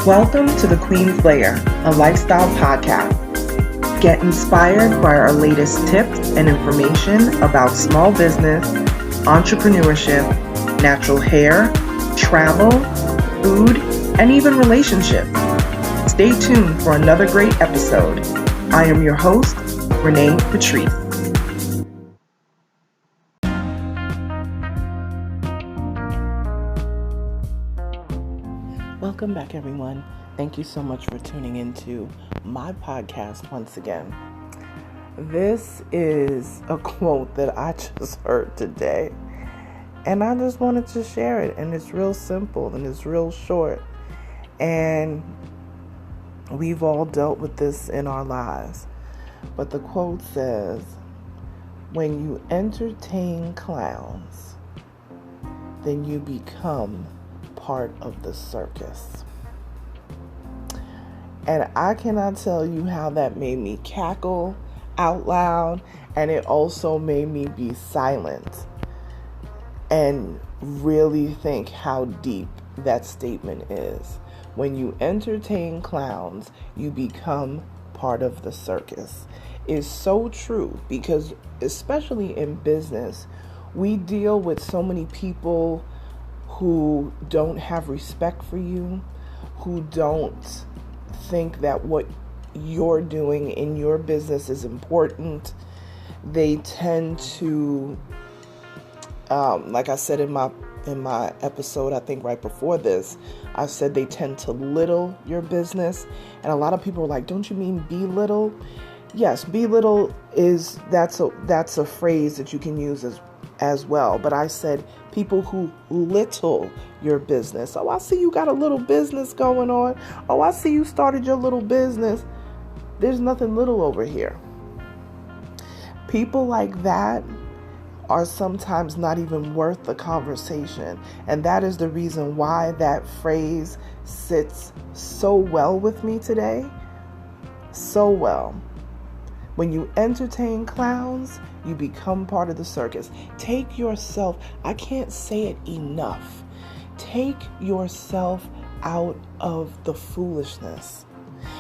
Welcome to the Queen's Lair, a lifestyle podcast. Get inspired by our latest tips and information about small business, entrepreneurship, natural hair, travel, food, and even relationships. Stay tuned for another great episode. I am your host, Renee Patrice. Welcome back, everyone. Thank you so much for tuning into my podcast once again. This is a quote that I just heard today, and I just wanted to share it. And it's real simple and it's real short. And we've all dealt with this in our lives. But the quote says, "When you entertain clowns, then you become part of the circus." And I cannot tell you how that made me cackle out loud, and it also made me be silent and really think how deep that statement is. When you entertain clowns, you become part of the circus. Is so true, because especially in business, we deal with so many people who don't have respect for you, who don't think that what you're doing in your business is important. They tend to, like I said in my episode, I think right before this, I said they tend to belittle your business. And a lot of people are like, "Don't you mean belittle?" Yes, belittle that's a phrase that you can use as well. But I said people who little your business. "Oh, I see you got a little business going on. Oh, I see you started your little business." There's nothing little over here. People like that are sometimes not even worth the conversation. And that is the reason why that phrase sits so well with me today. So well. When you entertain clowns, you become part of the circus. Take yourself, I can't say it enough, take yourself out of the foolishness.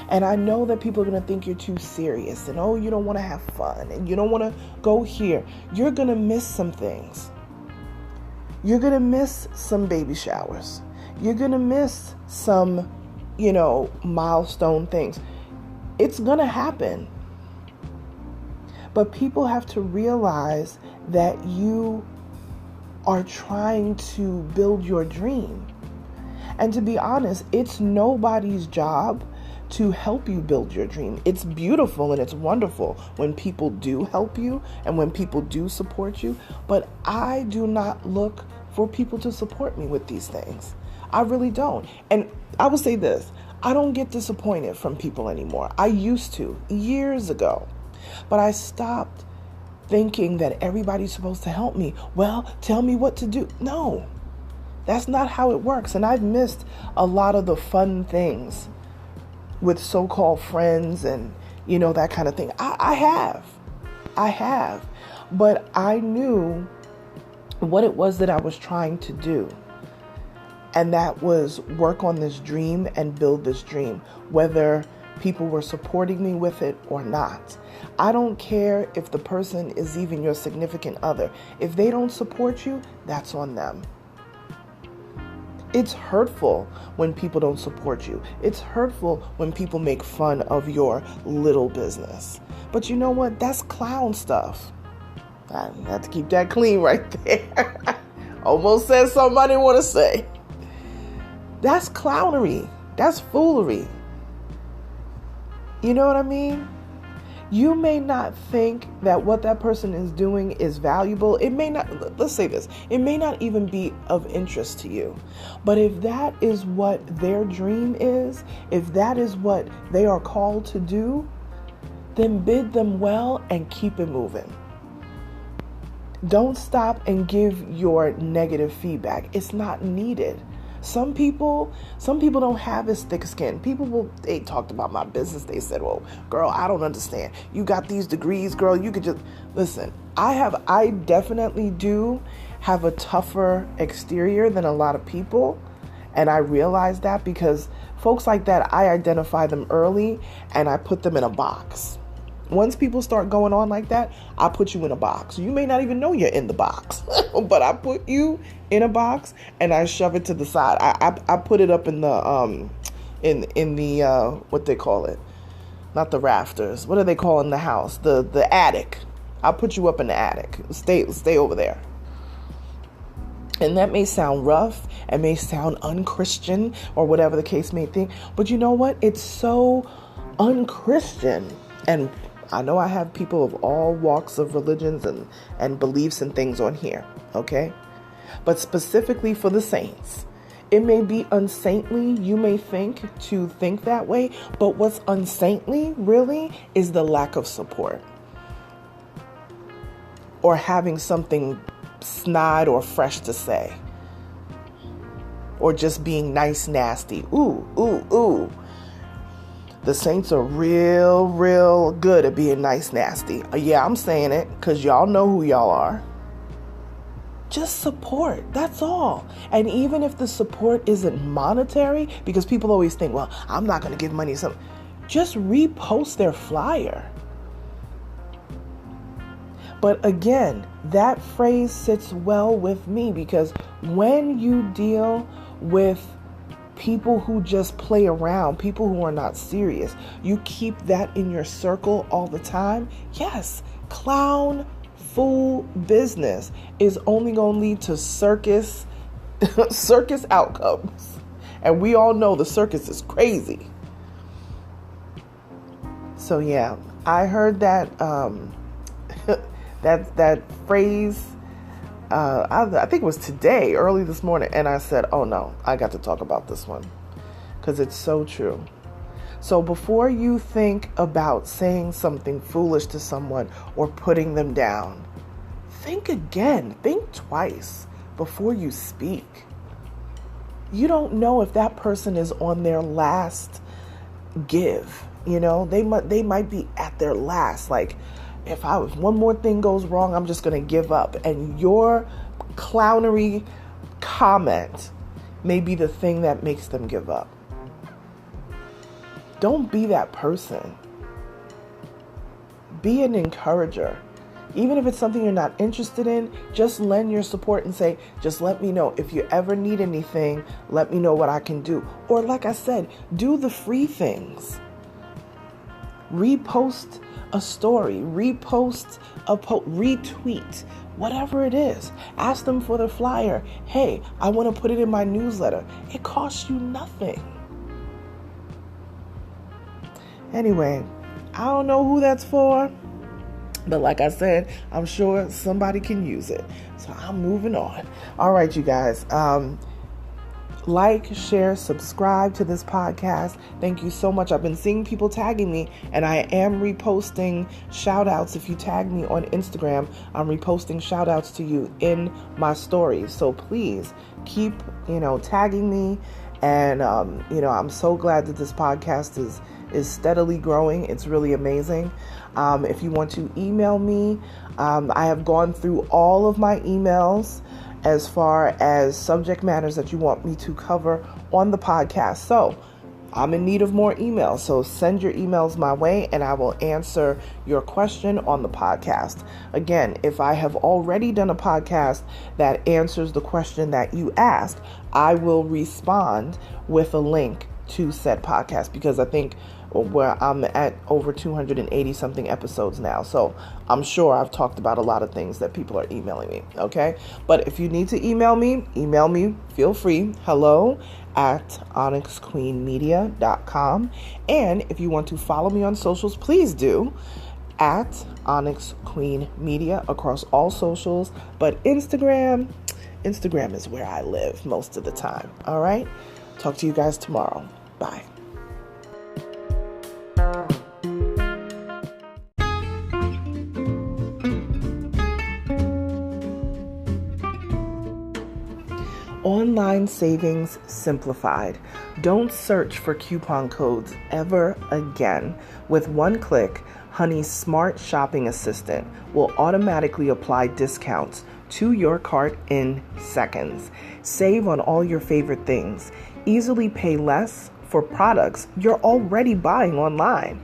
And I know that people are going to think you're too serious and, oh, you don't want to have fun and you don't want to go here. You're going to miss some things. You're going to miss some baby showers. You're going to miss some, milestone things. It's going to happen. But people have to realize that you are trying to build your dream. And to be honest, it's nobody's job to help you build your dream. It's beautiful and it's wonderful when people do help you and when people do support you. But I do not look for people to support me with these things. I really don't. And I will say this, I don't get disappointed from people anymore. I used to years ago. But I stopped thinking that everybody's supposed to help me. Well, tell me what to do. No, that's not how it works. And I've missed a lot of the fun things with so-called friends and, that kind of thing. I have. But I knew what it was that I was trying to do. And that was work on this dream and build this dream, whether people were supporting me with it or not. I don't care if the person is even your significant other. If they don't support you, that's on them. It's hurtful when people don't support you. It's hurtful when people make fun of your little business. But you know what? That's clown stuff. I have to keep that clean right there. Almost said something I didn't want to say. That's clownery. That's foolery. You know what I mean? You may not think that what that person is doing is valuable. It may not, let's say this, it may not even be of interest to you. But if that is what their dream is, if that is what they are called to do, then bid them well and keep it moving. Don't stop and give your negative feedback. It's not needed. Some people don't have this thick skin. They talked about my business. They said, "Well, girl, I don't understand. You got these degrees, girl. You could just listen." I definitely do have a tougher exterior than a lot of people. And I realized that because folks like that, I identify them early and I put them in a box. Once people start going on like that, I put you in a box. You may not even know you're in the box, but I put you in a box and I shove it to the side. I put it up in the in the what they call it, not the rafters. What do they call in the house? The attic. I'll put you up in the attic. Stay over there. And that may sound rough, it may sound unchristian or whatever the case may think, but you know what? It's so unchristian. And I know I have people of all walks of religions and beliefs and things on here, okay? But specifically for the saints, it may be unsaintly, you may think, to think that way, but what's unsaintly really is the lack of support or having something snide or fresh to say, or just being nice, nasty. Ooh. The saints are real good at being nice, nasty. Yeah, I'm saying it because y'all know who y'all are. Just support. That's all. And even if the support isn't monetary, because people always think, well, I'm not going to give money to something. Just repost their flyer. But again, that phrase sits well with me because when you deal with people who just play around, people who are not serious, you keep that in your circle all the time. Yes, clown, fool business is only going to lead to circus outcomes. And we all know the circus is crazy. So yeah, I heard that that phrase, I think it was today, early this morning, and I said, oh no, I got to talk about this one because it's so true. So before you think about saying something foolish to someone or putting them down, think again, think twice before you speak. You don't know if that person is on their last give, you know, they might be at their last, like, if one more thing goes wrong, I'm just going to give up. And your clownery comment may be the thing that makes them give up. Don't be that person. Be an encourager. Even if it's something you're not interested in, just lend your support and say, just let me know. If you ever need anything, let me know what I can do. Or like I said, do the free things. Repost a story, repost a retweet, whatever it is. Ask them for the flyer. Hey, I want to put it in my newsletter. It costs you nothing. Anyway, I don't know who that's for, but like I said, I'm sure somebody can use it. So I'm moving on. All right, you guys. Like, share, subscribe to this podcast. Thank you so much. I've been seeing people tagging me, and I am reposting shout outs. If you tag me on Instagram, I'm reposting shout outs to you in my stories. So please keep, tagging me. And, I'm so glad that this podcast is steadily growing. It's really amazing. If you want to email me, I have gone through all of my emails as far as subject matters that you want me to cover on the podcast. So I'm in need of more emails. So send your emails my way and I will answer your question on the podcast. Again, if I have already done a podcast that answers the question that you asked, I will respond with a link to said podcast because I think where I'm at over 280 something episodes now. So I'm sure I've talked about a lot of things that people are emailing me. Okay. But if you need to email me, feel free. hello@onyxqueenmedia.com. And if you want to follow me on socials, please do at Onyx Queen Media across all socials. But Instagram is where I live most of the time. All right. Talk to you guys tomorrow. Bye. Online savings simplified. Don't search for coupon codes ever again. With one click, Honey's smart shopping assistant will automatically apply discounts to your cart in seconds. Save on all your favorite things. Easily pay less for products you're already buying online.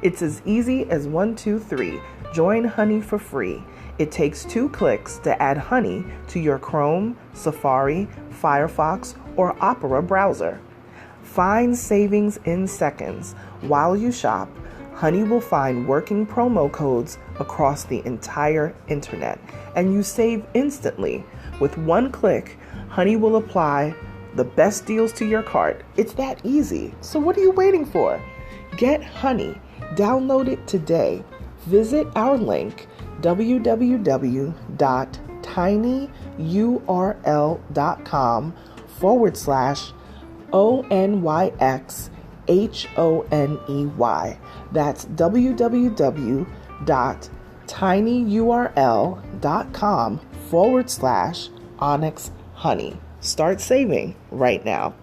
It's as easy as 1, 2, 3. Join Honey for free. It takes 2 clicks to add Honey to your Chrome, Safari, Firefox, or Opera browser. Find savings in seconds. While you shop, Honey will find working promo codes across the entire internet, and you save instantly. With 1 click, Honey will apply the best deals to your cart. It's that easy. So what are you waiting for? Get Honey. Download it today. Visit our link, www.tinyurl.com/ONYXHONEY. That's www.tinyurl.com/Onyx Honey. Start saving right now.